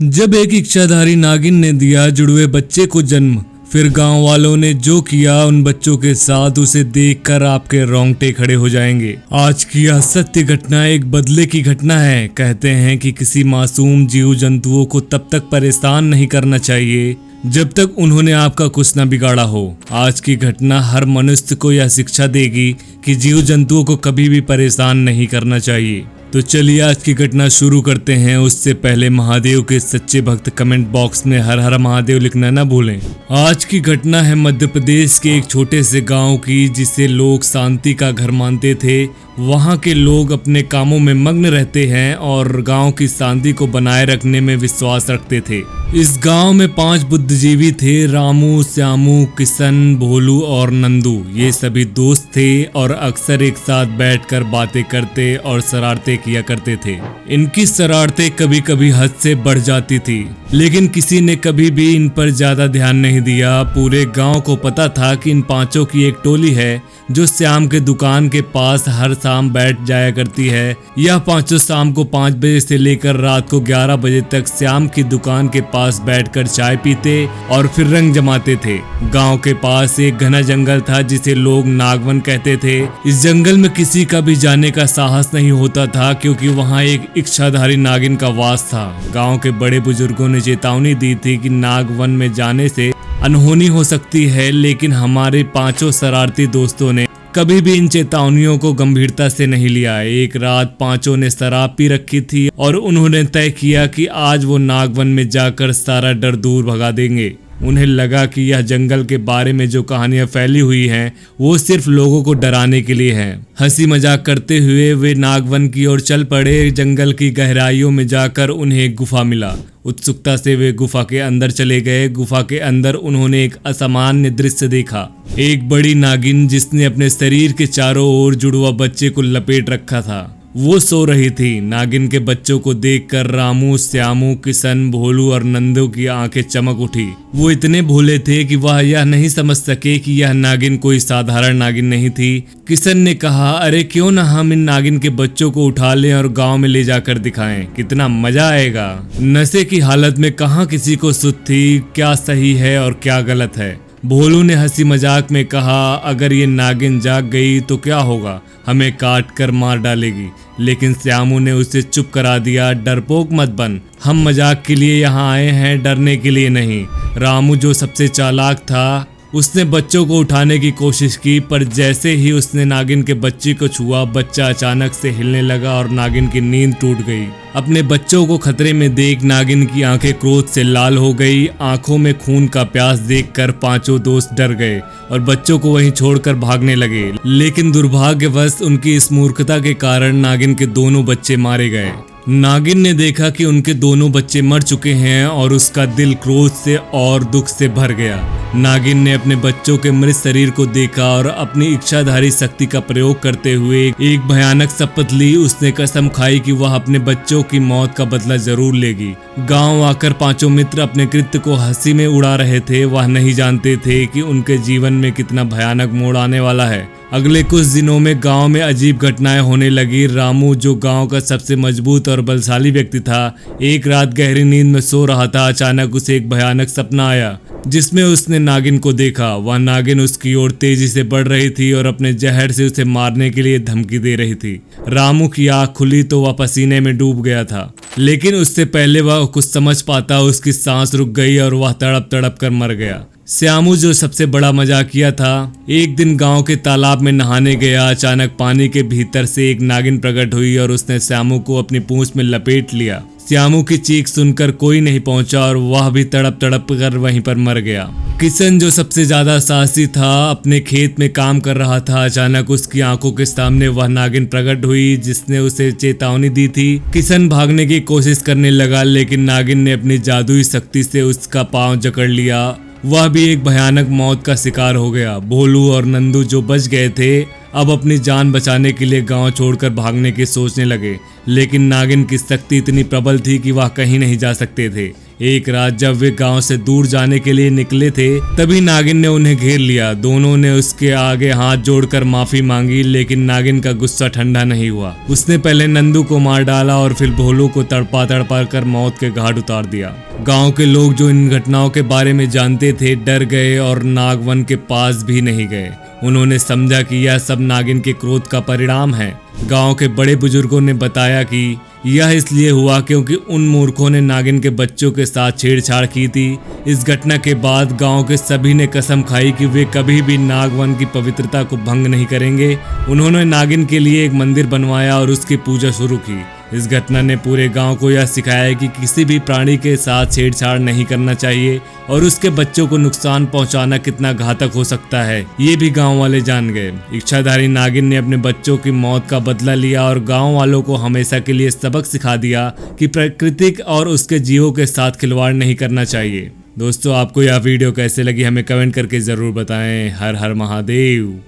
जब एक इच्छाधारी नागिन ने दिया जुड़वे बच्चे को जन्म, फिर गांव वालों ने जो किया उन बच्चों के साथ, उसे देखकर आपके रोंगटे खड़े हो जाएंगे। आज की यह सत्य घटना एक बदले की घटना है। कहते हैं कि किसी मासूम जीव जंतुओं को तब तक परेशान नहीं करना चाहिए जब तक उन्होंने आपका कुछ न बिगाड़ा हो। आज की घटना हर मनुष्य को यह शिक्षा देगी कि जीव जंतुओं को कभी भी परेशान नहीं करना चाहिए। तो चलिए आज की घटना शुरू करते हैं। उससे पहले महादेव के सच्चे भक्त कमेंट बॉक्स में हर हर महादेव लिखना न भूलें। आज की घटना है मध्य प्रदेश के एक छोटे से गांव की, जिसे लोग शांति का घर मानते थे। वहां के लोग अपने कामों में मग्न रहते हैं और गांव की शांति को बनाए रखने में विश्वास रखते थे। इस गांव में 5 बुद्धिजीवी थे, रामू, श्यामू, किशन, भोलू और नंदू। ये सभी दोस्त थे और अक्सर एक साथ बैठकर बातें करते और शरारतें किया करते थे। इनकी शरारतें कभी कभी हद से बढ़ जाती थी, लेकिन किसी ने कभी भी इन पर ज्यादा ध्यान नहीं दिया। पूरे गांव को पता था कि इन 5 की एक टोली है जो श्याम के दुकान के पास हर शाम बैठ जाया करती है। यह 5 शाम को 5 बजे से लेकर रात को 11 बजे तक श्याम की दुकान के पास बैठकर चाय पीते और फिर रंग जमाते थे। गांव के पास एक घना जंगल था जिसे लोग नागवन कहते थे। इस जंगल में किसी का भी जाने का साहस नहीं होता था, क्योंकि वहां एक इच्छाधारी नागिन का वास था। गांव के बड़े बुजुर्गों ने चेतावनी दी थी कि नागवन में जाने से अनहोनी हो सकती है, लेकिन हमारे 5 शरारती दोस्तों ने कभी भी इन चेतावनियों को गंभीरता से नहीं लिया। एक रात 5 ने शराब पी रखी थी और उन्होंने तय किया कि आज वो नागवन में जाकर सारा डर दूर भगा देंगे। उन्हें लगा कि यह जंगल के बारे में जो कहानियां फैली हुई हैं वो सिर्फ लोगों को डराने के लिए हैं। हंसी मजाक करते हुए वे नागवन की ओर चल पड़े। जंगल की गहराइयों में जाकर उन्हें एक गुफा मिला। उत्सुकता से वे गुफा के अंदर चले गए। गुफा के अंदर उन्होंने एक असामान्य दृश्य देखा। एक बड़ी नागिन जिसने अपने शरीर के चारों ओर जुड़वा बच्चे को लपेट रखा था, वो सो रही थी। नागिन के बच्चों को देखकर रामू, श्यामू, किशन, भोलू और नंदू की आंखें चमक उठी। वो इतने भोले थे कि वह यह नहीं समझ सके कि यह नागिन कोई साधारण नागिन नहीं थी। किशन ने कहा, अरे क्यों ना हम इन नागिन के बच्चों को उठा लें और गांव में ले जाकर दिखाएं, कितना मजा आएगा। नशे की हालत में कहाँ किसी को सुध थी क्या सही है और क्या गलत है। भोलू ने हंसी मजाक में कहा, अगर ये नागिन जाग गई तो क्या होगा, हमें काट कर मार डालेगी। लेकिन श्यामू ने उसे चुप करा दिया, डरपोक मत बन, हम मजाक के लिए यहाँ आए हैं, डरने के लिए नहीं। रामू जो सबसे चालाक था, उसने बच्चों को उठाने की कोशिश की, पर जैसे ही उसने नागिन के बच्चे को छुआ, बच्चा अचानक से हिलने लगा और नागिन की नींद टूट गई। अपने बच्चों को खतरे में देख नागिन की आंखें क्रोध से लाल हो गई। आंखों में खून का प्यास देखकर 5 दोस्त डर गए और बच्चों को वहीं छोड़कर भागने लगे। लेकिन दुर्भाग्यवश उनकी इस मूर्खता के कारण नागिन के दोनों बच्चे मारे गए। नागिन ने देखा कि उनके दोनों बच्चे मर चुके हैं और उसका दिल क्रोध से और दुख से भर गया। नागिन ने अपने बच्चों के मृत शरीर को देखा और अपनी इच्छाधारी शक्ति का प्रयोग करते हुए एक भयानक शपथ ली। उसने कसम खाई कि वह अपने बच्चों की मौत का बदला जरूर लेगी। गांव आकर 5 मित्र अपने कृत्य को हंसी में उड़ा रहे थे। वह नहीं जानते थे कि उनके जीवन में कितना भयानक मोड़ आने वाला है। अगले कुछ दिनों में गांव में अजीब घटनाएं होने लगी। रामू, जो गांव का सबसे मजबूत और बलशाली व्यक्ति था, एक रात गहरी नींद में सो रहा था। अचानक उसे एक भयानक सपना आया जिसमें उसने नागिन को देखा। वह नागिन उसकी ओर तेजी से बढ़ रही थी और अपने जहर से उसे मारने के लिए धमकी दे रही थी। रामू की आंख खुली तो वह पसीने में डूब गया था, लेकिन उससे पहले वह कुछ समझ पाता उसकी सांस रुक गई और वह तड़प तड़प कर मर गया। श्यामू, जो सबसे बड़ा मजाकिया था, एक दिन गांव के तालाब में नहाने गया। अचानक पानी के भीतर से एक नागिन प्रकट हुई और उसने श्यामू को अपनी पूंछ में लपेट लिया। श्यामू की चीख सुनकर कोई नहीं पहुंचा और वह भी तड़प तड़प कर वहीं पर मर गया। किशन, जो सबसे ज्यादा साहसी था, अपने खेत में काम कर रहा था। अचानक उसकी आंखों के सामने वह नागिन प्रकट हुई जिसने उसे चेतावनी दी थी। किशन भागने की कोशिश करने लगा, लेकिन नागिन ने अपनी जादुई शक्ति से उसका पांव जकड़ लिया। वह भी एक भयानक मौत का शिकार हो गया। भोलू और नंदू, जो बच गए थे, अब अपनी जान बचाने के लिए गांव छोड़कर भागने की सोचने लगे, लेकिन नागिन की शक्ति इतनी प्रबल थी कि वह कहीं नहीं जा सकते थे। एक रात जब वे गांव से दूर जाने के लिए निकले थे तभी नागिन ने उन्हें घेर लिया। दोनों ने उसके आगे हाथ जोड़कर माफी मांगी, लेकिन नागिन का गुस्सा ठंडा नहीं हुआ। उसने पहले नंदू को मार डाला और फिर भोलू को तड़पा तड़पा कर मौत के घाट उतार दिया। गांव के लोग जो इन घटनाओं के बारे में जानते थे डर गए और नागवन के पास भी नहीं गए। उन्होंने समझा कि यह सब नागिन के क्रोध का परिणाम है। गांव के बड़े बुजुर्गों ने बताया कि यह इसलिए हुआ क्योंकि उन मूर्खों ने नागिन के बच्चों के साथ छेड़छाड़ की थी। इस घटना के बाद गांव के सभी ने कसम खाई कि वे कभी भी नागवन की पवित्रता को भंग नहीं करेंगे। उन्होंने नागिन के लिए एक मंदिर बनवाया और उसकी पूजा शुरू की। इस घटना ने पूरे गांव को यह सिखाया कि किसी भी प्राणी के साथ छेड़छाड़ नहीं करना चाहिए और उसके बच्चों को नुकसान पहुंचाना कितना घातक हो सकता है ये भी गांव वाले जान गए। इच्छाधारी नागिन ने अपने बच्चों की मौत का बदला लिया और गांव वालों को हमेशा के लिए सबक सिखा दिया कि प्रकृति और उसके जीवों के साथ खिलवाड़ नहीं करना चाहिए। दोस्तों, आपको यह वीडियो कैसे लगी हमें कमेंट करके जरूर बताएं। हर हर महादेव।